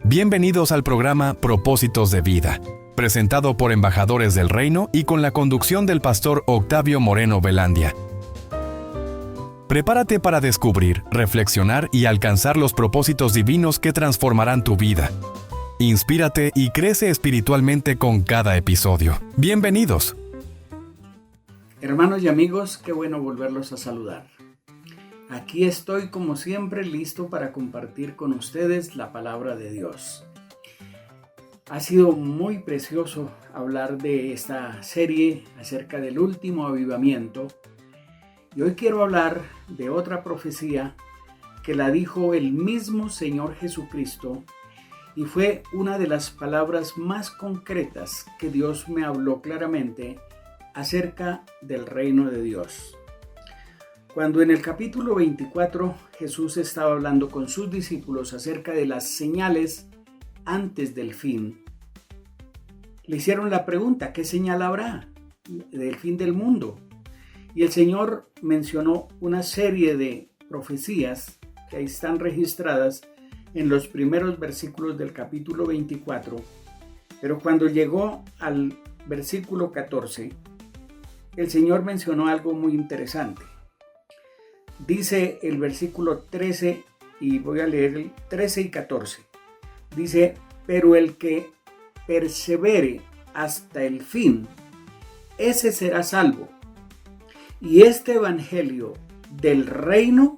Bienvenidos al programa Propósitos de Vida, presentado por embajadores del reino y con la conducción del pastor Octavio Moreno Velandia. Prepárate para descubrir, reflexionar y alcanzar los propósitos divinos que transformarán tu vida. Inspírate y crece espiritualmente con cada episodio. Bienvenidos. Hermanos y amigos, qué bueno volverlos a saludar. Aquí estoy como siempre listo para compartir con ustedes la palabra de Dios. Ha sido muy precioso hablar de esta serie acerca del último avivamiento. Y hoy quiero hablar de otra profecía que la dijo el mismo Señor Jesucristo y fue una de las palabras más concretas que Dios me habló claramente acerca del reino de Dios. Cuando en el capítulo 24 Jesús estaba hablando con sus discípulos acerca de las señales antes del fin, le hicieron la pregunta: ¿qué señal habrá del fin del mundo? Y el Señor mencionó una serie de profecías que ahí están registradas en los primeros versículos del capítulo 24, pero cuando llegó al versículo 14, el Señor mencionó algo muy interesante. Dice el versículo 13, y voy a leer el 13 y 14. Dice: pero el que persevere hasta el fin, ese será salvo. Y este evangelio del reino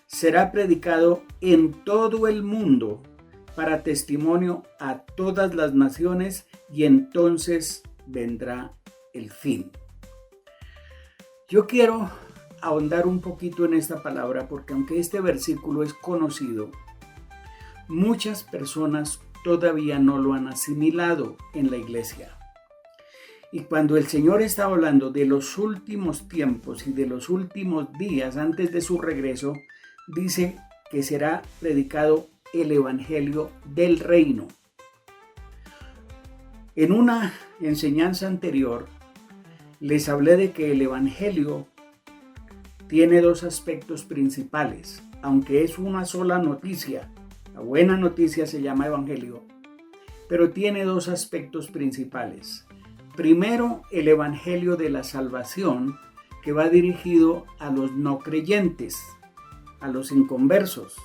será predicado en todo el mundo para testimonio a todas las naciones, y entonces vendrá el fin. Yo quiero ahondar un poquito en esta palabra porque aunque este versículo es conocido, muchas personas todavía no lo han asimilado en la iglesia. Y cuando el Señor estaba hablando de los últimos tiempos y de los últimos días antes de su regreso, dice que será predicado el evangelio del reino. En una enseñanza anterior les hablé de que el evangelio tiene dos aspectos principales, aunque es una sola noticia. La buena noticia se llama evangelio, pero tiene dos aspectos principales. Primero, el evangelio de la salvación, que va dirigido a los no creyentes, a los inconversos.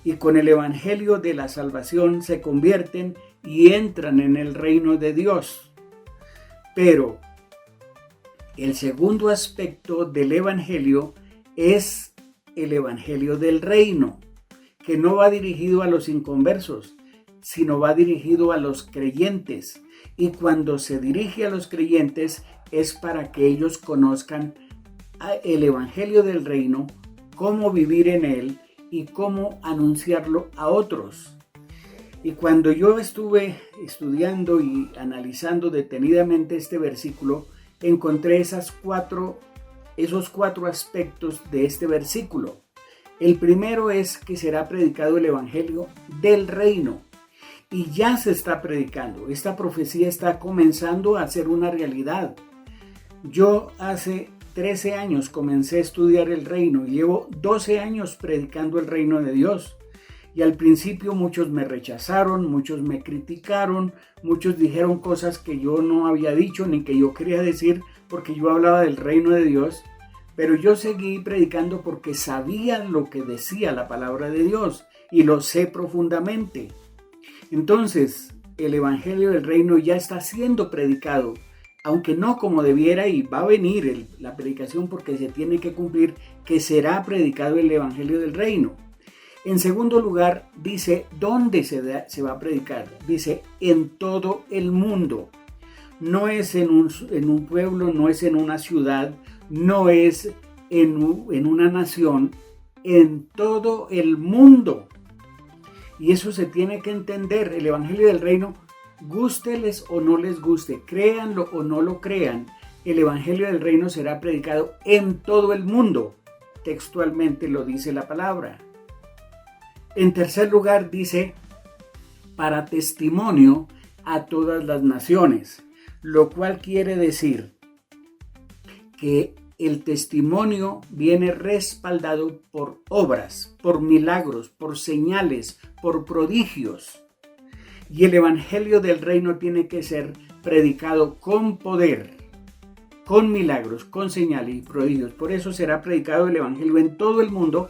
Y con el evangelio de la salvación se convierten y entran en el reino de Dios. Pero el segundo aspecto del evangelio es el evangelio del reino, que no va dirigido a los inconversos, sino va dirigido a los creyentes. Y cuando se dirige a los creyentes es para que ellos conozcan el evangelio del reino, cómo vivir en él y cómo anunciarlo a otros. Y cuando yo estuve estudiando y analizando detenidamente este versículo, encontré esos cuatro aspectos de este versículo. El primero es que será predicado el evangelio del reino. Y ya se está predicando. Esta profecía está comenzando a ser una realidad. Yo hace 13 años comencé a estudiar el reino y llevo 12 años predicando el reino de Dios. Y al principio muchos me rechazaron, muchos me criticaron, muchos dijeron cosas que yo no había dicho ni que yo quería decir porque yo hablaba del reino de Dios. Pero yo seguí predicando porque sabía lo que decía la palabra de Dios y lo sé profundamente. Entonces, el evangelio del reino ya está siendo predicado, aunque no como debiera, y va a venir la predicación porque se tiene que cumplir que será predicado el evangelio del reino. En segundo lugar, dice dónde se va a predicar. Dice en todo el mundo. No es en un pueblo, no es en una ciudad, no es en una nación, en todo el mundo. Y eso se tiene que entender. El evangelio del reino, gústeles o no les guste, créanlo o no lo crean, el evangelio del reino será predicado en todo el mundo. Textualmente lo dice la palabra. En tercer lugar dice, para testimonio a todas las naciones, lo cual quiere decir que el testimonio viene respaldado por obras, por milagros, por señales, por prodigios. Y el evangelio del reino tiene que ser predicado con poder, con milagros, con señales y prodigios. Por eso será predicado el evangelio en todo el mundo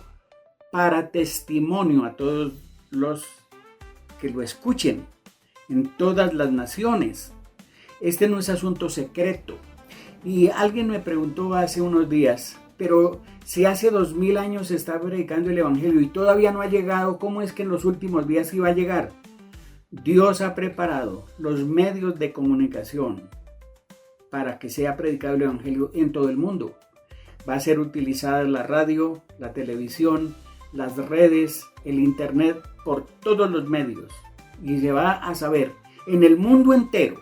para testimonio a todos los que lo escuchen, en todas las naciones. Este no es asunto secreto. Y alguien me preguntó hace unos días, pero si hace 2000 años se está predicando el evangelio y todavía no ha llegado, ¿cómo es que en los últimos días iba a llegar? Dios ha preparado los medios de comunicación para que sea predicado el evangelio en todo el mundo. Va a ser utilizada la radio, la televisión, las redes, el internet, por todos los medios. Y se va a saber en el mundo entero,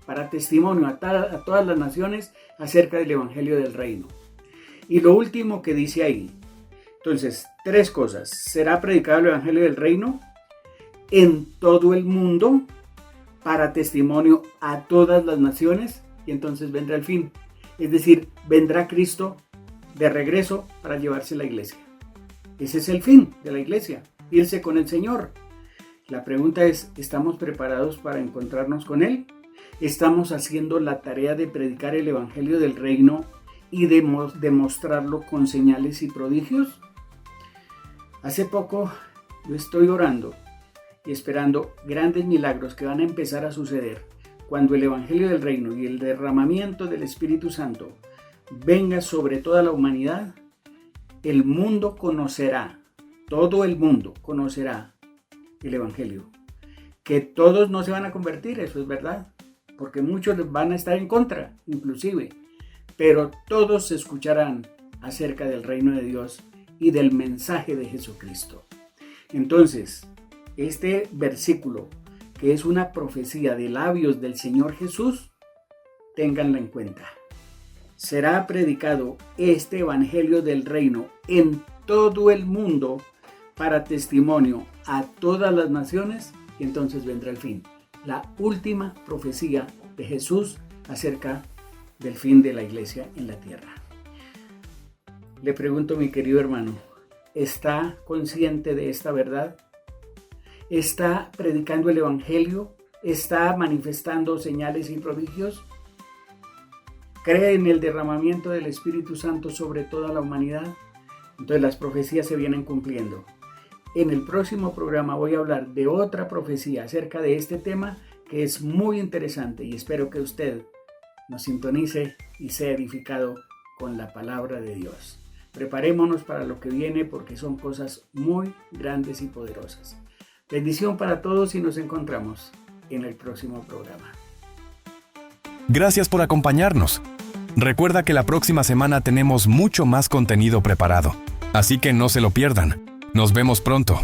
para testimonio a todas las naciones, acerca del evangelio del reino. Y lo último que dice ahí, entonces, 3 cosas. Será predicado el evangelio del reino en todo el mundo para testimonio a todas las naciones, y entonces vendrá el fin. Es decir, vendrá Cristo de regreso para llevarse la iglesia. Ese es el fin de la iglesia, irse con el Señor. La pregunta es, ¿estamos preparados para encontrarnos con Él? ¿Estamos haciendo la tarea de predicar el evangelio del reino y de demostrarlo con señales y prodigios? Hace poco yo estoy orando y esperando grandes milagros que van a empezar a suceder cuando el evangelio del reino y el derramamiento del Espíritu Santo venga sobre toda la humanidad. El mundo conocerá, todo el mundo conocerá el evangelio. Que todos no se van a convertir, eso es verdad, porque muchos van a estar en contra, inclusive, pero todos escucharán acerca del reino de Dios y del mensaje de Jesucristo. Entonces, este versículo, que es una profecía de labios del Señor Jesús, ténganlo en cuenta. Será predicado este evangelio del reino en todo el mundo para testimonio a todas las naciones, y entonces vendrá el fin. La última profecía de Jesús acerca del fin de la iglesia en la tierra. Le pregunto, mi querido hermano, ¿está consciente de esta verdad? ¿Está predicando el evangelio? ¿Está manifestando señales y prodigios? ¿Cree en el derramamiento del Espíritu Santo sobre toda la humanidad? Entonces las profecías se vienen cumpliendo. En el próximo programa voy a hablar de otra profecía acerca de este tema que es muy interesante, y espero que usted nos sintonice y sea edificado con la palabra de Dios. Preparémonos para lo que viene, porque son cosas muy grandes y poderosas. Bendición para todos y nos encontramos en el próximo programa. Gracias por acompañarnos. Recuerda que la próxima semana tenemos mucho más contenido preparado, así que no se lo pierdan. Nos vemos pronto.